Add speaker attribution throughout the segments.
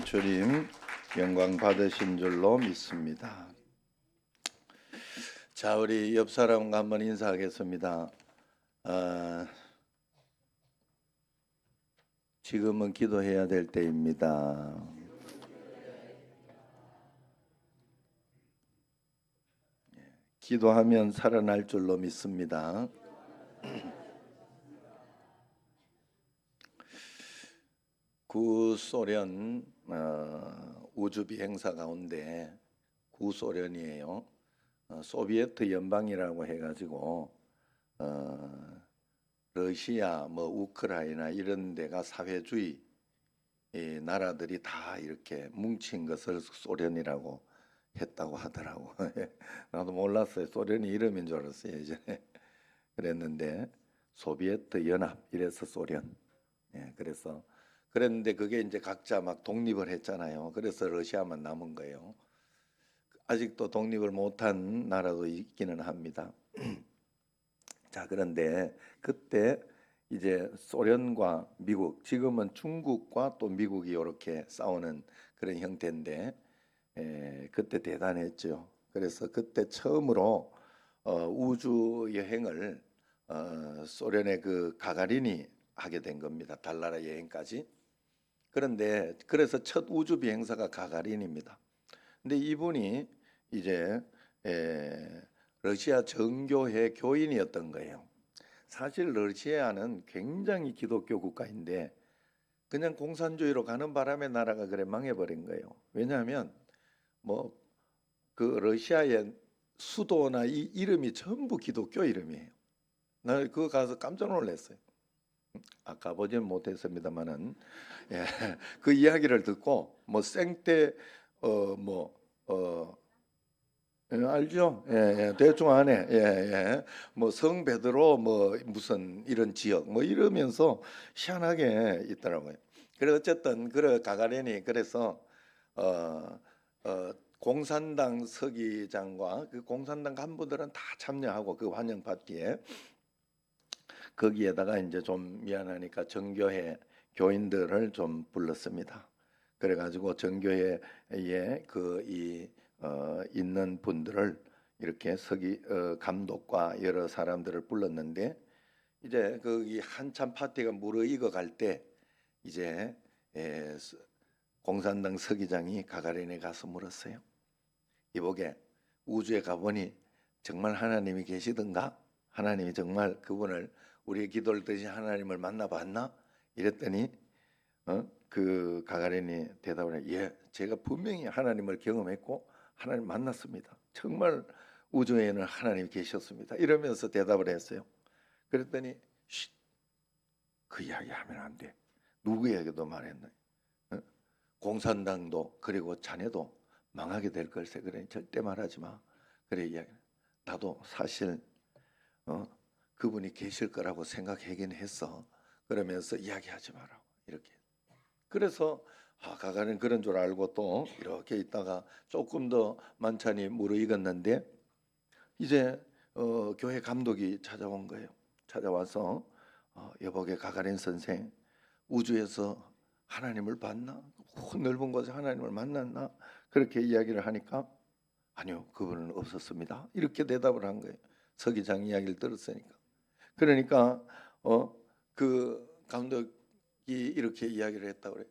Speaker 1: 주님 영광 받으신 줄로 믿습니다. 자, 우리 옆 사람과 한번 인사하겠습니다. 지금은 기도해야 될 때입니다. 기도하면 살아날 줄로 믿습니다. 구소련 우주 비행사 가운데 구소련이에요. 소비에트 연방이라고 해가지고 러시아, 우크라이나 이런 데가 사회주의 나라들이 다 이렇게 뭉친 것을 소련이라고 했다고 하더라고. 나도 몰랐어요. 소련이 이름인 줄 알았어요, 예전에. 그랬는데 소비에트 연합 이래서 소련. 그래서 그랬는데 그게 이제 각자 막 독립을 했잖아요. 그래서 러시아만 남은 거예요. 아직도 독립을 못한 나라도 있기는 합니다. 자, 그런데 그때 이제 소련과 미국, 지금은 중국과 또 미국이 이렇게 싸우는 그런 형태인데 그때 대단했죠. 그래서 그때 처음으로 우주 여행을 소련의 그 가가린이 하게 된 겁니다. 달나라 여행까지. 그런데 그래서 첫 우주 비행사가 가가린입니다. 근데 이분이 이제 러시아 정교회 교인이었던 거예요. 사실 러시아는 굉장히 기독교 국가인데 그냥 공산주의로 가는 바람에 나라가 그래 망해버린 거예요. 왜냐하면 그 러시아의 수도나 이 이름이 전부 기독교 이름이에요. 나 그거 가서 깜짝 놀랐어요. 아까 보지는 못했습니다만은 그 이야기를 듣고 생떼 알죠? 대충 아네. 성 베드로 무슨 이런 지역 이러면서 희한하게 있더라고요. 그래 어쨌든 그래 가가린이 그래서 공산당 서기장과 그 공산당 간부들은 다 참여하고 그 환영 파티에 거기에다가 이제 좀 미안하니까 정교회 교인들을 좀 불렀습니다. 그래가지고 정교회에 있는 분들을 이렇게 감독과 여러 사람들을 불렀는데 이제 거기 한참 파티가 무르익어 갈 때 이제 공산당 서기장이 가가린에 가서 물었어요. 이보게 우주에 가보니 정말 하나님이 계시던가? 하나님이 정말 그분을 우리의 기도를 드신 하나님을 만나봤나? 이랬더니 그 가가린이 대답을 해. 예, 제가 분명히 하나님을 경험했고 하나님 만났습니다. 정말 우주에는 하나님이 계셨습니다. 이러면서 대답을 했어요. 그랬더니 그 이야기 하면 안 돼. 누구에게도 말했나? 공산당도 그리고 자네도 망하게 될 걸세. 그래 절대 말하지 마. 그래 이야기. 나도 사실 그분이 계실 거라고 생각하긴 했어. 그러면서 이야기하지 마라고 이렇게. 그래서 가가린 그런 줄 알고 또 이렇게 있다가 조금 더 만찬이 무르익었는데 이제 교회 감독이 찾아온 거예요. 찾아와서 여보게 가가린 선생 우주에서 하나님을 봤나? 넓은 곳에 하나님을 만났나? 그렇게 이야기를 하니까 아니요, 그분은 없었습니다. 이렇게 대답을 한 거예요. 서기장 이야기를 들었으니까. 그러니까 그 감독이 이렇게 이야기를 했다고 그래요.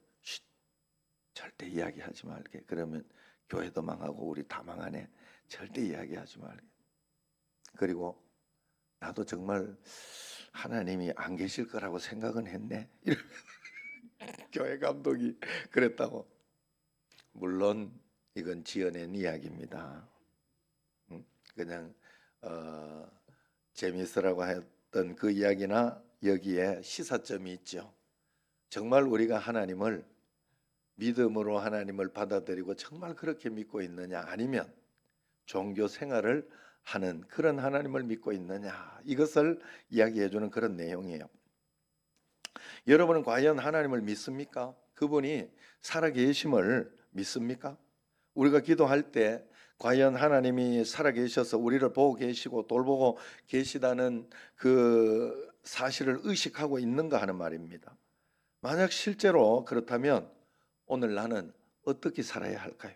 Speaker 1: 절대 이야기하지 말게. 그러면 교회도 망하고 우리 다 망하네. 절대 이야기하지 말게. 그리고 나도 정말 하나님이 안 계실 거라고 생각은 했네. 교회 감독이 그랬다고. 물론 이건 지어낸 이야기입니다. 그냥 재미있으라고 했던 그 이야기나 여기에 시사점이 있죠. 정말 우리가 하나님을 믿음으로 하나님을 받아들이고 정말 그렇게 믿고 있느냐, 아니면 종교 생활을 하는 그런 하나님을 믿고 있느냐, 이것을 이야기해주는 그런 내용이에요. 여러분은 과연 하나님을 믿습니까? 그분이 살아계심을 믿습니까? 우리가 기도할 때 과연 하나님이 살아계셔서 우리를 보고 계시고 돌보고 계시다는 그 사실을 의식하고 있는가 하는 말입니다. 만약 실제로 그렇다면 오늘 나는 어떻게 살아야 할까요?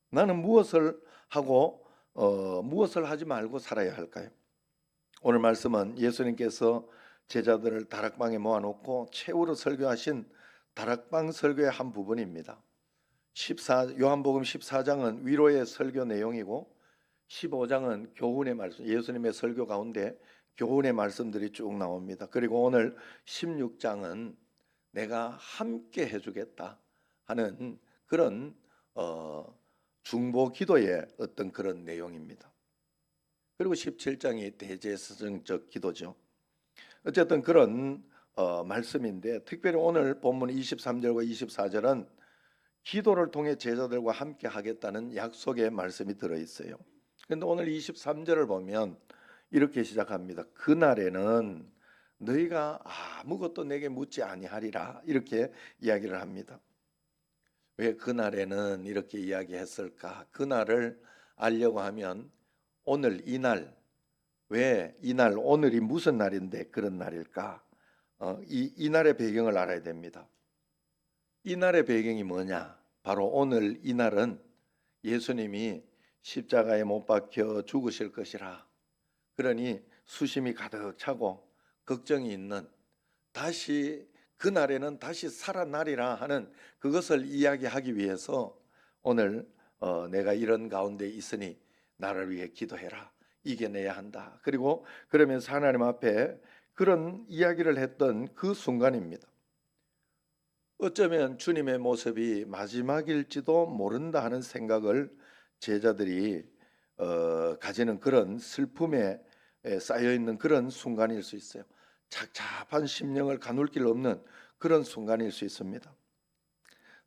Speaker 1: 나는 무엇을 하고 무엇을 하지 말고 살아야 할까요? 오늘 말씀은 예수님께서 제자들을 다락방에 모아놓고 최후로 설교하신 다락방 설교의 한 부분입니다. 요한복음 14장은 위로의 설교 내용이고 15장은 교훈의 말씀, 예수님의 설교 가운데 교훈의 말씀들이 쭉 나옵니다. 그리고 오늘 16장은 내가 함께 해주겠다 하는 그런 중보 기도의 어떤 그런 내용입니다. 그리고 17장이 대제사장적 기도죠. 어쨌든 그런 말씀인데 특별히 오늘 본문 23절과 24절은 기도를 통해 제자들과 함께 하겠다는 약속의 말씀이 들어있어요. 그런데 오늘 23절을 보면 이렇게 시작합니다. 그날에는 너희가 아무것도 내게 묻지 아니하리라 이렇게 이야기를 합니다. 왜 그날에는 이렇게 이야기했을까? 그날을 알려고 하면 오늘 이날, 왜 이날 오늘이 무슨 날인데 그런 날일까? 이날의 배경을 알아야 됩니다. 이날의 배경이 뭐냐? 바로 오늘 이날은 예수님이 십자가에 못 박혀 죽으실 것이라. 그러니 수심이 가득 차고 걱정이 있는 다시 그날에는 다시 살아나리라 하는 그것을 이야기하기 위해서 오늘 내가 이런 가운데 있으니 나를 위해 기도해라. 이겨내야 한다. 그리고 그러면서 하나님 앞에 그런 이야기를 했던 그 순간입니다. 어쩌면 주님의 모습이 마지막일지도 모른다 하는 생각을 제자들이 가지는 그런 슬픔에 쌓여있는 그런 순간일 수 있어요. 착잡한 심령을 가눌 길 없는 그런 순간일 수 있습니다.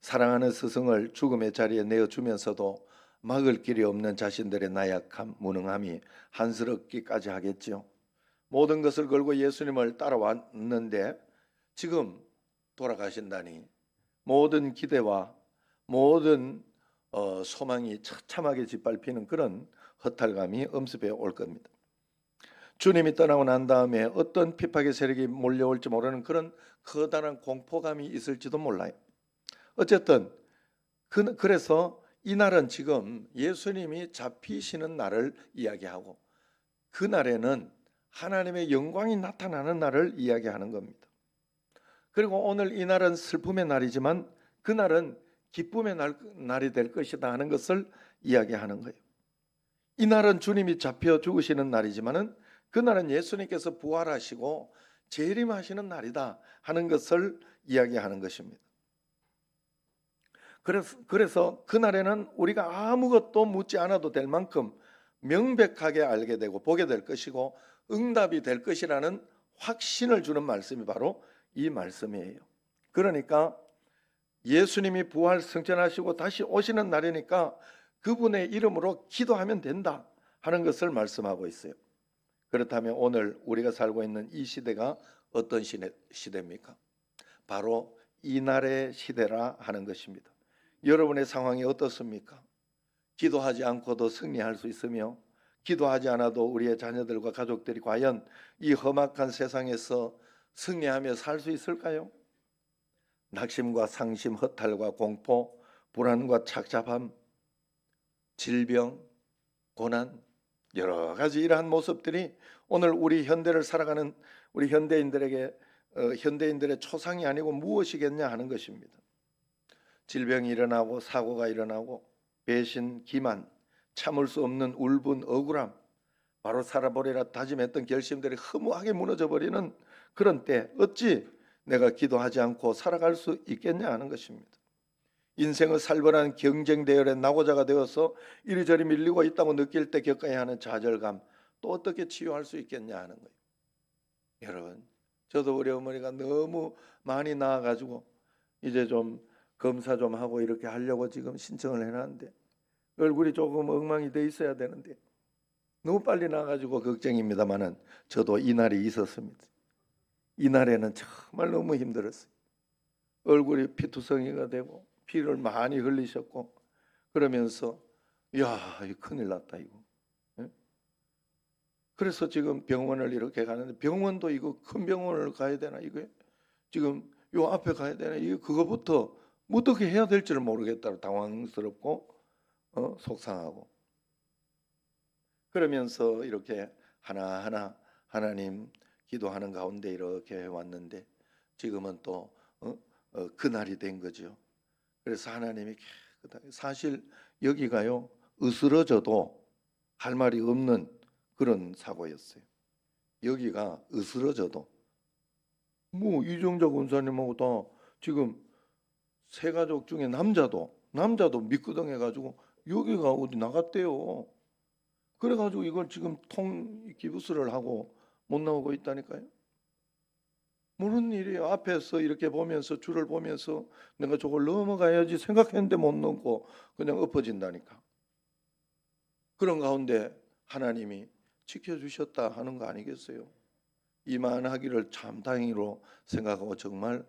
Speaker 1: 사랑하는 스승을 죽음의 자리에 내어주면서도 막을 길이 없는 자신들의 나약함, 무능함이 한스럽기까지 하겠지요. 모든 것을 걸고 예수님을 따라왔는데 지금 돌아가신다니 모든 기대와 모든 소망이 처참하게 짓밟히는 그런 허탈감이 엄습해 올 겁니다. 주님이 떠나고 난 다음에 어떤 핍박의 세력이 몰려올지 모르는 그런 커다란 공포감이 있을지도 몰라요. 어쨌든 그래서 이날은 지금 예수님이 잡히시는 날을 이야기하고 그날에는 하나님의 영광이 나타나는 날을 이야기하는 겁니다. 그리고 오늘 이날은 슬픔의 날이지만 그날은 기쁨의 날이 될 것이다 하는 것을 이야기하는 거예요. 이날은 주님이 잡혀 죽으시는 날이지만은 그날은 예수님께서 부활하시고 재림하시는 날이다 하는 것을 이야기하는 것입니다. 그래서 그날에는 우리가 아무것도 묻지 않아도 될 만큼 명백하게 알게 되고 보게 될 것이고 응답이 될 것이라는 확신을 주는 말씀이 바로 이 말씀이에요. 그러니까 예수님이 부활 승천하시고 다시 오시는 날이니까 그분의 이름으로 기도하면 된다 하는 것을 말씀하고 있어요. 그렇다면 오늘 우리가 살고 있는 이 시대가 어떤 시대입니까? 바로 이날의 시대라 하는 것입니다. 여러분의 상황이 어떻습니까? 기도하지 않고도 승리할 수 있으며 기도하지 않아도 우리의 자녀들과 가족들이 과연 이 험악한 세상에서 승리하며 살 수 있을까요? 낙심과 상심, 허탈과 공포, 불안과 착잡함, 질병, 고난, 여러 가지 이러한 모습들이 오늘 우리 현대를 살아가는 우리 현대인들의 초상이 아니고 무엇이겠냐 하는 것입니다. 질병이 일어나고 사고가 일어나고 배신, 기만, 참을 수 없는 울분, 억울함, 바로 살아보리라 다짐했던 결심들이 허무하게 무너져 버리는 그런 때 어찌 내가 기도하지 않고 살아갈 수 있겠냐 하는 것입니다. 인생의 살벌한 경쟁 대열에 낙오자가 되어서 이리저리 밀리고 있다고 느낄 때 겪어야 하는 좌절감 또 어떻게 치유할 수 있겠냐 하는 거예요. 여러분, 저도 우리 어머니가 너무 많이 나아가지고 이제 좀 검사 좀 하고 이렇게 하려고 지금 신청을 해놨는데 얼굴이 조금 엉망이 돼 있어야 되는데 너무 빨리 나가지고 걱정입니다만은 저도 이날이 있었습니다. 이날에는 정말 너무 힘들었어요. 얼굴이 피투성이가 되고 피를 많이 흘리셨고 그러면서 야, 이거 큰일 났다 이거. 예? 그래서 지금 병원을 이렇게 가는데 병원도 이거 큰 병원을 가야 되나 이거 지금 요 앞에 가야 되나 이거 그거부터 뭐 어떻게 해야 될지를 모르겠다고 당황스럽고 속상하고, 그러면서 이렇게 하나하나 하나님 기도하는 가운데 이렇게 해왔는데 지금은 또 그날이 된 거죠. 그래서 하나님이 사실 여기가요 으스러져도 할 말이 없는 그런 사고였어요. 여기가 으스러져도 뭐 이정자 권사님하고 다 지금 세 가족 중에 남자도 미끄덩해가지고 여기가 어디 나갔대요. 그래가지고 이걸 지금 기부스를 하고 못 나오고 있다니까요. 모르는 일이에요. 앞에서 이렇게 보면서 줄을 보면서 내가 저걸 넘어가야지 생각했는데 못 넘고 그냥 엎어진다니까. 그런 가운데 하나님이 지켜주셨다 하는 거 아니겠어요? 이만하기를 참 다행으로 생각하고 정말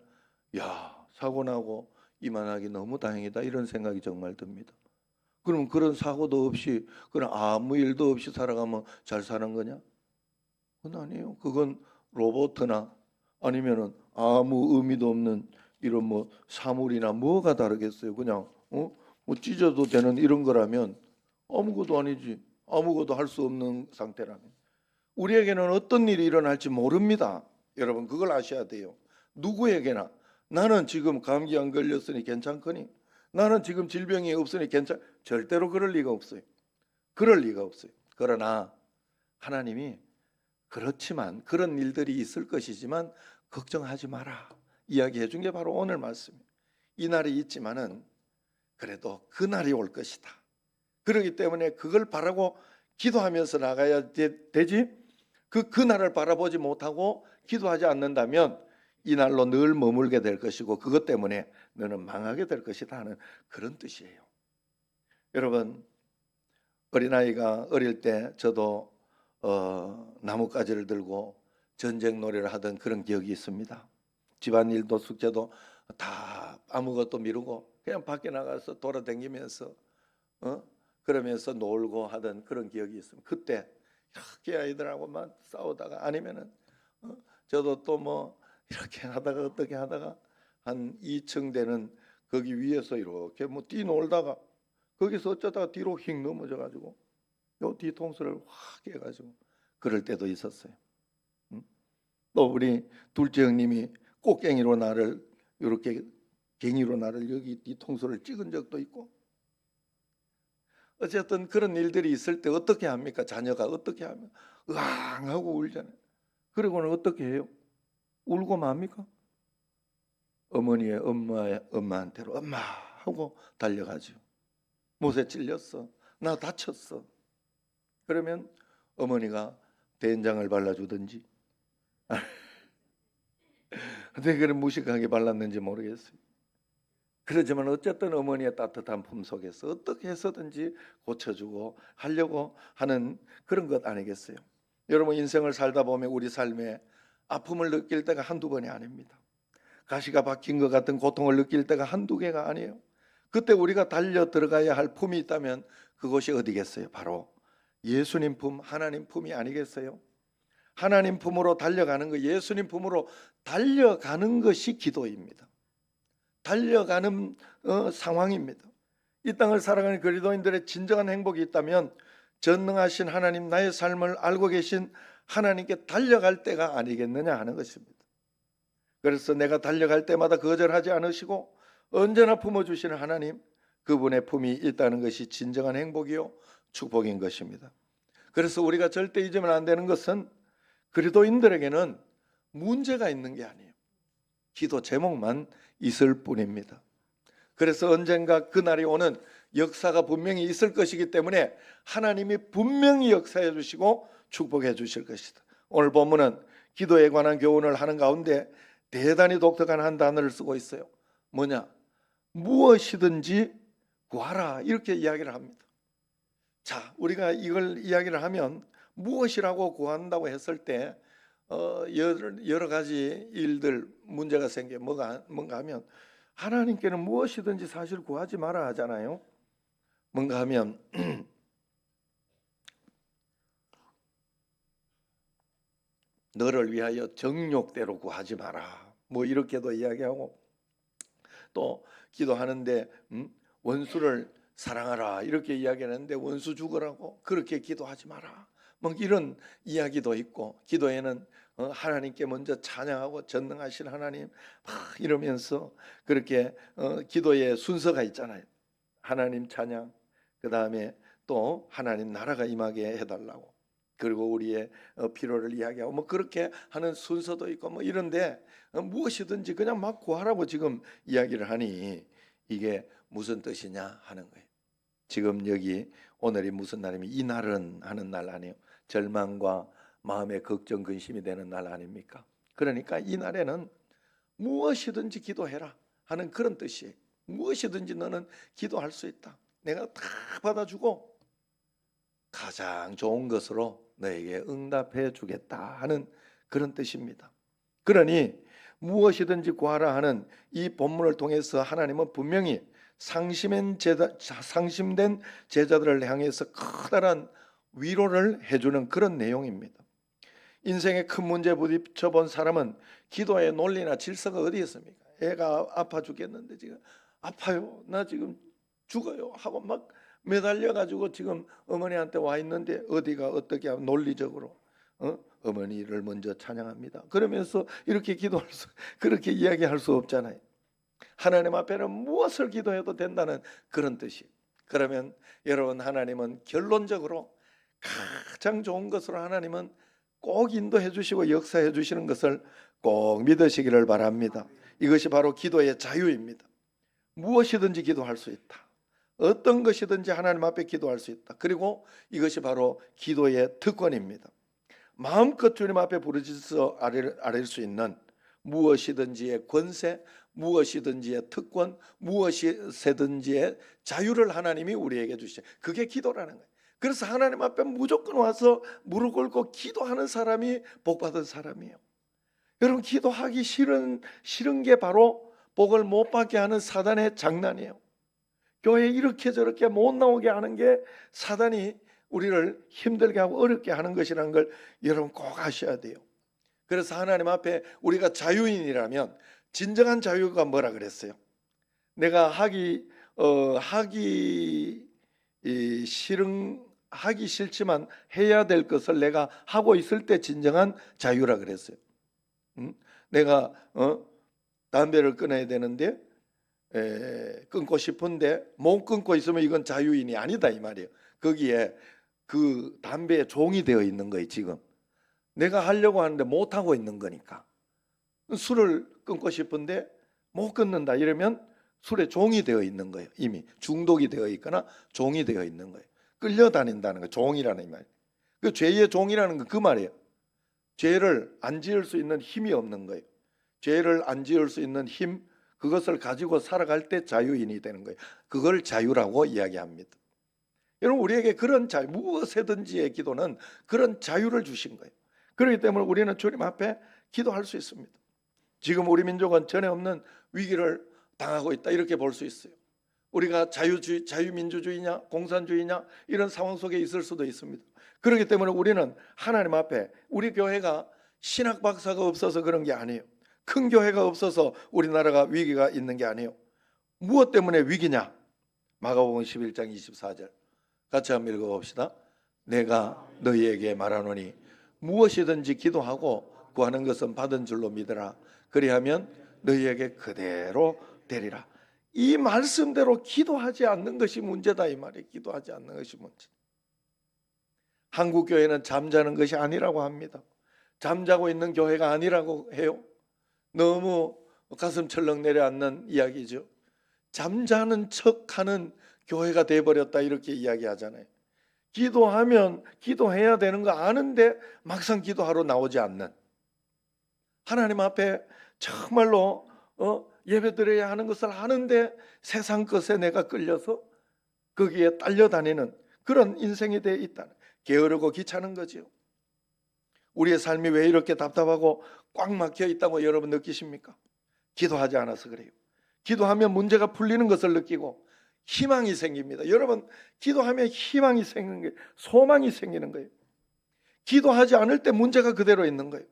Speaker 1: 사고 나고 이만하기 너무 다행이다 이런 생각이 정말 듭니다. 그럼 그런 사고도 없이 그런 아무 일도 없이 살아가면 잘 사는 거냐? 그건 아니에요. 그건 로봇이나 아니면은 아무 의미도 없는 이런 뭐 사물이나 뭐가 다르겠어요. 그냥 뭐 찢어도 되는 이런 거라면 아무것도 아니지. 아무것도 할 수 없는 상태라면 우리에게는 어떤 일이 일어날지 모릅니다. 여러분 그걸 아셔야 돼요. 누구에게나 나는 지금 감기 안 걸렸으니 괜찮거니, 나는 지금 질병이 없으니 절대로 그럴 리가 없어요. 그럴 리가 없어요. 그러나 하나님이 그렇지만 그런 일들이 있을 것이지만 걱정하지 마라 이야기해 준 게 바로 오늘 말씀이에요. 이 날이 있지만은 그래도 그 날이 올 것이다. 그렇기 때문에 그걸 바라고 기도하면서 나가야 되지, 그 날을 바라보지 못하고 기도하지 않는다면 이 날로 늘 머물게 될 것이고 그것 때문에 너는 망하게 될 것이다 하는 그런 뜻이에요. 여러분 어린아이가 어릴 때 저도 나뭇가지를 들고 전쟁 놀이를 하던 그런 기억이 있습니다. 집안일도 숙제도 다 아무것도 미루고 그냥 밖에 나가서 돌아다니면서 그러면서 놀고 하던 그런 기억이 있습니다. 그때 이렇게 아이들하고 막 싸우다가 아니면은 저도 또 뭐 이렇게 하다가 어떻게 하다가 한 2층 되는 거기 위에서 이렇게 뭐 뛰놀다가 거기서 어쩌다가 뒤로 휙 넘어져 가지고 요 뒤통수를 확 깨가지고 그럴 때도 있었어요. 또 우리 둘째 형님이 꽃갱이로 나를 이렇게 갱이로 나를 여기 뒤통수를 찍은 적도 있고. 어쨌든 그런 일들이 있을 때 어떻게 합니까? 자녀가 어떻게 하면 으앙 하고 울잖아요. 그리고는 어떻게 해요? 울고 맙니까? 어머니의 엄마한테로 엄마 하고 달려가죠. 못에 찔렸어. 나 다쳤어. 그러면 어머니가 된장을 발라주든지 근데 그런 무식하게 발랐는지 모르겠어요. 그렇지만 어쨌든 어머니의 따뜻한 품 속에서 어떻게 해서든지 고쳐주고 하려고 하는 그런 것 아니겠어요? 여러분 인생을 살다 보면 우리 삶에 아픔을 느낄 때가 한두 번이 아닙니다. 가시가 박힌 것 같은 고통을 느낄 때가 한두 개가 아니에요. 그때 우리가 달려 들어가야 할 품이 있다면 그것이 어디겠어요? 바로 예수님 품, 하나님 품이 아니겠어요? 하나님 품으로 달려가는 것, 예수님 품으로 달려가는 것이 기도입니다. 달려가는 상황입니다. 이 땅을 살아가는 그리스도인들의 진정한 행복이 있다면 전능하신 하나님, 나의 삶을 알고 계신 하나님께 달려갈 때가 아니겠느냐 하는 것입니다. 그래서 내가 달려갈 때마다 거절하지 않으시고 언제나 품어주시는 하나님, 그분의 품이 있다는 것이 진정한 행복이요 축복인 것입니다. 그래서 우리가 절대 잊으면 안 되는 것은 그리스도인들에게는 문제가 있는 게 아니에요. 기도 제목만 있을 뿐입니다. 그래서 언젠가 그날이 오는 역사가 분명히 있을 것이기 때문에 하나님이 분명히 역사해 주시고 축복해 주실 것이다. 오늘 본문은 기도에 관한 교훈을 하는 가운데 대단히 독특한 한 단어를 쓰고 있어요. 뭐냐? 무엇이든지 구하라 이렇게 이야기를 합니다. 자, 우리가 이걸 이야기를 하면 무엇이라고 구한다고 했을 때 여러 가지 일들 문제가 생겨 뭔가 하면 하나님께는 무엇이든지 사실 구하지 마라 하잖아요. 뭔가 하면 너를 위하여 정욕대로 구하지 마라 뭐 이렇게도 이야기하고 또 기도하는데 원수를 사랑하라 이렇게 이야기하는데 원수 죽으라고 그렇게 기도하지 마라. 뭐 이런 이야기도 있고 기도에는 하나님께 먼저 찬양하고 전능하신 하나님 막 이러면서 그렇게 기도의 순서가 있잖아요. 하나님 찬양, 그 다음에 또 하나님 나라가 임하게 해달라고, 그리고 우리의 필요를 이야기하고 뭐 그렇게 하는 순서도 있고 뭐 이런데 무엇이든지 그냥 막 구하라고 지금 이야기를 하니 이게 무슨 뜻이냐 하는 거예요. 지금 여기 오늘이 무슨 날이면 이 날은 하는 날 아니에요. 절망과 마음의 걱정 근심이 되는 날 아닙니까? 그러니까 이 날에는 무엇이든지 기도해라 하는 그런 뜻이에요. 무엇이든지 너는 기도할 수 있다. 내가 다 받아주고 가장 좋은 것으로 너에게 응답해 주겠다 하는 그런 뜻입니다. 그러니 무엇이든지 구하라 하는 이 본문을 통해서 하나님은 분명히 상심된 제자들을 향해서 커다란 위로를 해주는 그런 내용입니다. 인생의 큰 문제에 부딪혀 본 사람은 기도의 논리나 질서가 어디 있습니까? 애가 아파 죽겠는데 지금 아파요, 나 지금 죽어요 하고 막 매달려 가지고 지금 어머니한테 와 있는데 어디가 어떻게 하면 논리적으로 어머니를 먼저 찬양합니다 그러면서 이렇게 기도할 수, 그렇게 이야기할 수 없잖아요. 하나님 앞에는 무엇을 기도해도 된다는 그런 뜻이. 그러면 여러분, 하나님은 결론적으로 가장 좋은 것으로 하나님은 꼭 인도해 주시고 역사해 주시는 것을 꼭 믿으시기를 바랍니다. 이것이 바로 기도의 자유입니다. 무엇이든지 기도할 수 있다. 어떤 것이든지 하나님 앞에 기도할 수 있다. 그리고 이것이 바로 기도의 특권입니다. 마음껏 주님 앞에 부르짖어 아뢰일 수 있는 무엇이든지의 권세, 무엇이든지의 특권, 무엇이든지의 자유를 하나님이 우리에게 주시죠. 그게 기도라는 거예요. 그래서 하나님 앞에 무조건 와서 무릎 꿇고 기도하는 사람이 복받은 사람이에요. 여러분, 기도하기 싫은 게 바로 복을 못 받게 하는 사단의 장난이에요. 교회에 이렇게 저렇게 못 나오게 하는 게 사단이 우리를 힘들게 하고 어렵게 하는 것이라는 걸 여러분 꼭 아셔야 돼요. 그래서 하나님 앞에 우리가 자유인이라면 진정한 자유가 뭐라 그랬어요? 내가 하기 싫지만 해야 될 것을 내가 하고 있을 때 진정한 자유라 그랬어요. 내가 담배를 끊어야 되는데 끊고 싶은데 못 끊고 있으면 이건 자유인이 아니다 이 말이에요. 거기에 그 담배에 종이 되어 있는 거예요. 지금 내가 하려고 하는데 못 하고 있는 거니까. 술을 끊고 싶은데 못 끊는다 이러면 술에 종이 되어 있는 거예요. 이미 중독이 되어 있거나 종이 되어 있는 거예요. 끌려다닌다는 거, 종이라는 말. 그 죄의 종이라는 건 그 말이에요. 죄를 안 지을 수 있는 힘이 없는 거예요. 죄를 안 지을 수 있는 힘, 그것을 가지고 살아갈 때 자유인이 되는 거예요. 그걸 자유라고 이야기합니다. 여러분, 우리에게 그런 자유, 무엇이든지의 기도는 그런 자유를 주신 거예요. 그렇기 때문에 우리는 주님 앞에 기도할 수 있습니다. 지금 우리 민족은 전에 없는 위기를 당하고 있다 이렇게 볼 수 있어요. 우리가 자유민주주의냐 공산주의냐 이런 상황 속에 있을 수도 있습니다. 그렇기 때문에 우리는 하나님 앞에, 우리 교회가 신학 박사가 없어서 그런 게 아니에요. 큰 교회가 없어서 우리나라가 위기가 있는 게 아니에요. 무엇 때문에 위기냐? 마가복음 11장 24절 같이 한번 읽어봅시다. 내가 너희에게 말하노니 무엇이든지 기도하고 구하는 것은 받은 줄로 믿으라. 그리하면 너희에게 그대로 되리라. 이 말씀대로 기도하지 않는 것이 문제다 이 말이에요. 기도하지 않는 것이 문제. 한국 교회는 잠자는 것이 아니라고 합니다. 잠자고 있는 교회가 아니라고 해요. 너무 가슴 철렁 내려앉는 이야기죠. 잠자는 척하는 교회가 돼버렸다 이렇게 이야기하잖아요. 기도하면 기도해야 되는 거 아는데 막상 기도하러 나오지 않는, 하나님 앞에 정말로 예배드려야 하는 것을 아는데 세상 것에 내가 끌려서 거기에 딸려다니는 그런 인생이 되어 있다는, 게으르고 귀찮은 거지요. 우리의 삶이 왜 이렇게 답답하고 꽉 막혀 있다고 여러분 느끼십니까? 기도하지 않아서 그래요. 기도하면 문제가 풀리는 것을 느끼고 희망이 생깁니다. 여러분, 기도하면 희망이 생기는 거예요. 소망이 생기는 거예요. 기도하지 않을 때 문제가 그대로 있는 거예요.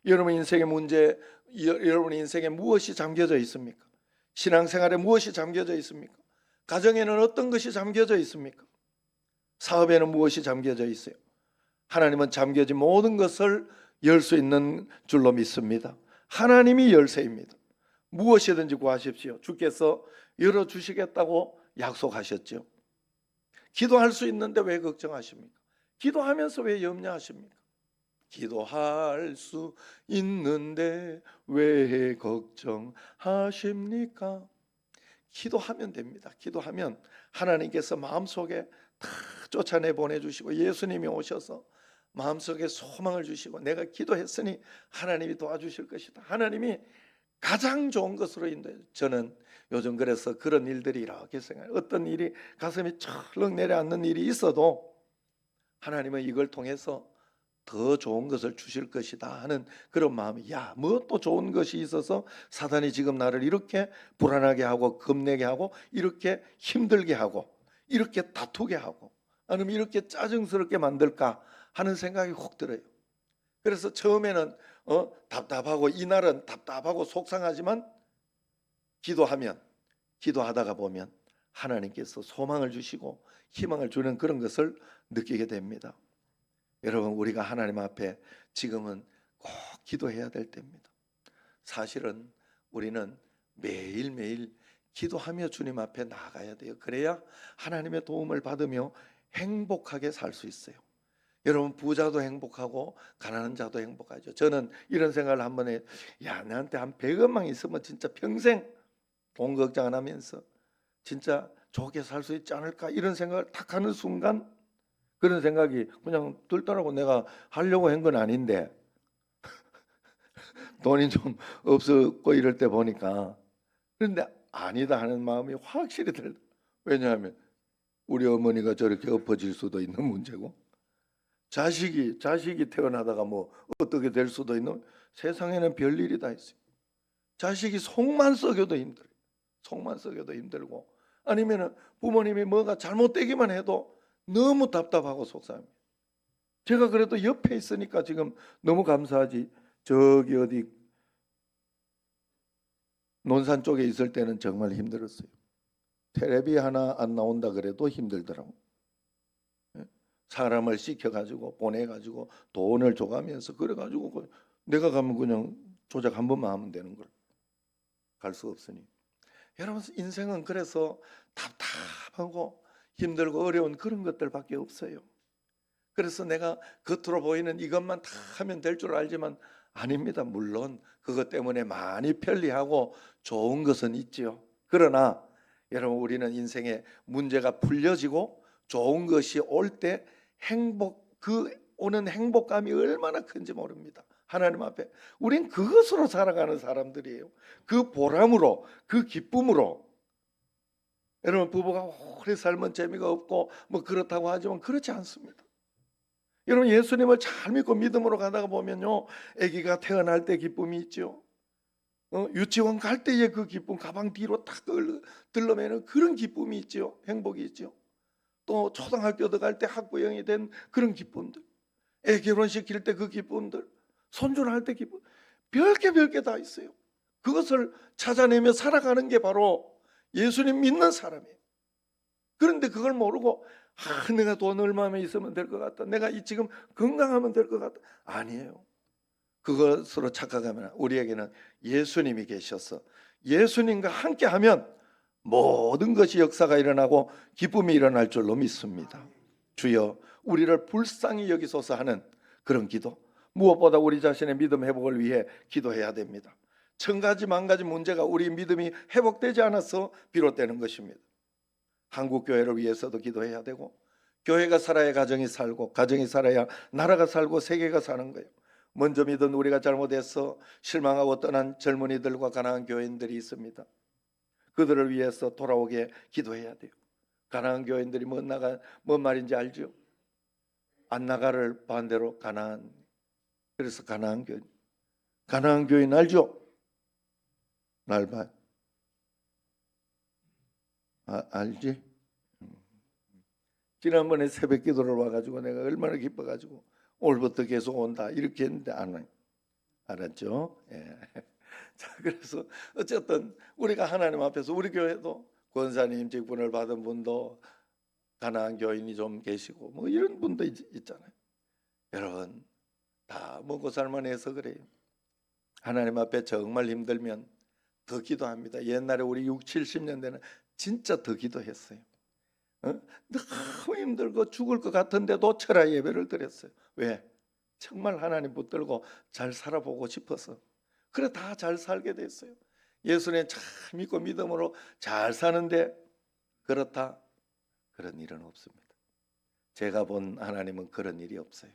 Speaker 1: 여러분 인생의 문제, 여러분 인생에 무엇이 잠겨져 있습니까? 신앙생활에 무엇이 잠겨져 있습니까? 가정에는 어떤 것이 잠겨져 있습니까? 사업에는 무엇이 잠겨져 있어요? 하나님은 잠겨진 모든 것을 열 수 있는 줄로 믿습니다. 하나님이 열쇠입니다. 무엇이든지 구하십시오. 주께서 열어주시겠다고 약속하셨죠. 기도할 수 있는데 왜 걱정하십니까? 기도하면서 왜 염려하십니까? 기도할 수 있는데 왜 걱정하십니까? 기도하면 됩니다. 기도하면 하나님께서 마음속에 다 쫓아내 보내주시고 예수님이 오셔서 마음속에 소망을 주시고 내가 기도했으니 하나님이 도와주실 것이다. 하나님이 가장 좋은 것으로 인도해요. 저는 요즘 그래서 그런 일들이 이렇게 생각해요. 어떤 일이 가슴이 철렁 내려앉는 일이 있어도 하나님은 이걸 통해서 더 좋은 것을 주실 것이다 하는 그런 마음이, 뭐 또 좋은 것이 있어서 사단이 지금 나를 이렇게 불안하게 하고 겁내게 하고 이렇게 힘들게 하고 이렇게 다투게 하고 아니면 이렇게 짜증스럽게 만들까 하는 생각이 혹 들어요. 그래서 처음에는 답답하고 이날은 답답하고 속상하지만 기도하다가 보면 하나님께서 소망을 주시고 희망을 주는 그런 것을 느끼게 됩니다. 여러분, 우리가 하나님 앞에 지금은 꼭 기도해야 될 때입니다. 사실은 우리는 매일매일 기도하며 주님 앞에 나아가야 돼요. 그래야 하나님의 도움을 받으며 행복하게 살 수 있어요. 여러분, 부자도 행복하고 가난한 자도 행복하죠. 저는 이런 생각을 한번 해요. 나한테 한 100원만 있으면 진짜 평생 돈 걱정 안 하면서 진짜 좋게 살 수 있지 않을까 이런 생각을 딱 하는 순간 그런 생각이 그냥 들더라고. 내가 하려고 한 건 아닌데 돈이 좀 없었고 이럴 때 보니까. 그런데 아니다 하는 마음이 확실히 들더라고요. 왜냐하면 우리 어머니가 저렇게 엎어질 수도 있는 문제고 자식이 태어나다가 뭐 어떻게 될 수도 있는, 세상에는 별일이 다 있어요. 자식이 속만 썩여도 힘들어요. 속만 썩여도 힘들고 아니면은 부모님이 뭐가 잘못되기만 해도 너무 답답하고 속상합니다. 제가 그래도 옆에 있으니까 지금 너무 감사하지. 저기 어디 논산 쪽에 있을 때는 정말 힘들었어요. 텔레비 하나 안 나온다 그래도 힘들더라고. 사람을 시켜가지고 보내가지고 돈을 줘가면서 그래가지고 내가 가면 그냥 조작 한 번만 하면 되는 걸 갈 수 없으니. 여러분, 인생은 그래서 답답하고 힘들고 어려운 그런 것들밖에 없어요. 그래서 내가 겉으로 보이는 이것만 다 하면 될 줄 알지만 아닙니다. 물론 그것 때문에 많이 편리하고 좋은 것은 있지요. 그러나 여러분, 우리는 인생에 문제가 풀려지고 좋은 것이 올 때 그 오는 행복감이 얼마나 큰지 모릅니다. 하나님 앞에 우린 그것으로 살아가는 사람들이에요. 그 보람으로, 그 기쁨으로. 여러분, 부부가 오래 살면 재미가 없고 뭐 그렇다고 하지만 그렇지 않습니다. 여러분, 예수님을 잘 믿고 믿음으로 가다가 보면요, 아기가 태어날 때 기쁨이 있죠. 유치원 갈 때의 그 기쁨, 가방 뒤로 탁 들러매는 그런 기쁨이 있죠. 행복이 있죠. 또 초등학교 들어갈 때 학부형이 된 그런 기쁨들, 애 결혼시킬 때 그 기쁨들, 손주할 때 기쁨, 별게 다 있어요. 그것을 찾아내며 살아가는 게 바로 예수님 믿는 사람이에요. 그런데 그걸 모르고 내가 돈 얼마만 있으면 될 것 같다, 내가 지금 건강하면 될 것 같다. 아니에요. 그것으로 착각하면 우리에게는 예수님이 계셔서 예수님과 함께하면 모든 것이 역사가 일어나고 기쁨이 일어날 줄로 믿습니다. 주여, 우리를 불쌍히 여기소서 하는 그런 기도, 무엇보다 우리 자신의 믿음 회복을 위해 기도해야 됩니다. 1000가지 만가지 문제가 우리 믿음이 회복되지 않아서 비롯되는 것입니다. 한국교회를 위해서도 기도해야 되고, 교회가 살아야 가정이 살고, 가정이 살아야 나라가 살고 세계가 사는 거예요. 먼저 믿은 우리가 잘못해서 실망하고 떠난 젊은이들과 가난한 교인들이 있습니다. 그들을 위해서 돌아오게 기도해야 돼요. 가난한 교인들이 뭔 말인지 알죠? 안 나가를 반대로 가난한. 그래서 가난한 교인 알죠? 날 봐. 알지? 지난번에 새벽 기도를 와가지고 내가 얼마나 기뻐가지고 오늘부터 계속 온다 이렇게 했는데 안 와요. 알았죠? 예. 자, 그래서 어쨌든 우리가 하나님 앞에서 우리 교회도 권사님 직분을 받은 분도 가난한 교인이 좀 계시고 뭐 이런 분도 있잖아요. 여러분 다 먹고 살만해서 그래요. 하나님 앞에 정말 힘들면 더 기도합니다. 옛날에 우리 6, 70년대는 진짜 더 기도했어요. 너무 힘들고 죽을 것 같은데도 철야 예배를 드렸어요. 왜? 정말 하나님 붙들고 잘 살아보고 싶어서. 그래 다 잘 살게 됐어요. 예수님 참 믿고 믿음으로 잘 사는데 그렇다? 그런 일은 없습니다. 제가 본 하나님은 그런 일이 없어요.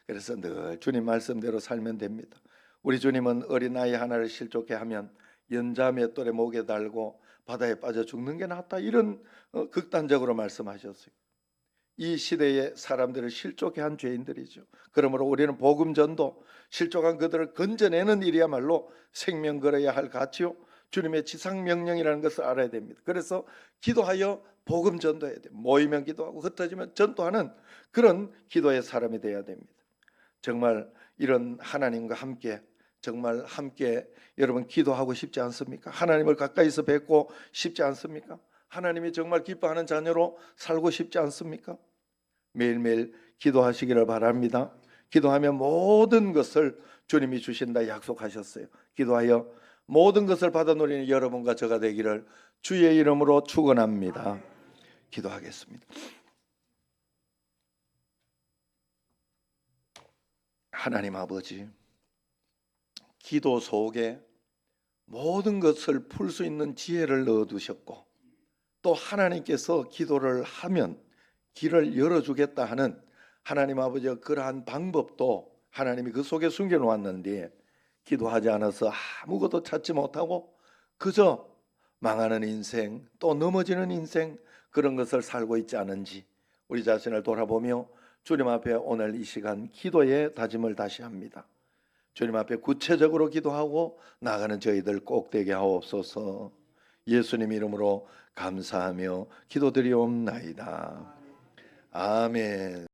Speaker 1: 그래서 늘 주님 말씀대로 살면 됩니다. 우리 주님은 어린아이 하나를 실족해 하면 연자 맷돌에 목에 달고 바다에 빠져 죽는 게 낫다, 이런 극단적으로 말씀하셨어요. 이 시대의 사람들을 실족해 한 죄인들이죠. 그러므로 우리는 복음 전도, 실족한 그들을 건져내는 일이야말로 생명 걸어야 할 가치요, 주님의 지상 명령이라는 것을 알아야 됩니다. 그래서 기도하여 복음 전도해야 돼요. 모이면 기도하고 흩어지면 전도하는 그런 기도의 사람이 되어야 됩니다. 정말 이런 하나님과 함께, 정말 함께 여러분 기도하고 싶지 않습니까? 하나님을 가까이서 뵙고 싶지 않습니까? 하나님이 정말 기뻐하는 자녀로 살고 싶지 않습니까? 매일매일 기도하시기를 바랍니다. 기도하면 모든 것을 주님이 주신다 약속하셨어요. 기도하여 모든 것을 받아 누리는 여러분과 저가 되기를 주의 이름으로 축원합니다. 기도하겠습니다. 하나님 아버지, 기도 속에 모든 것을 풀 수 있는 지혜를 넣어두셨고, 또 하나님께서 기도를 하면 길을 열어주겠다 하는 하나님 아버지의 그러한 방법도 하나님이 그 속에 숨겨놓았는데, 기도하지 않아서 아무것도 찾지 못하고 그저 망하는 인생, 또 넘어지는 인생, 그런 것을 살고 있지 않은지 우리 자신을 돌아보며 주님 앞에 오늘 이 시간 기도의 다짐을 다시 합니다. 주님 앞에 구체적으로 기도하고 나가는 저희들 꼭 되게 하옵소서. 예수님 이름으로 감사하며 기도드리옵나이다. 아멘.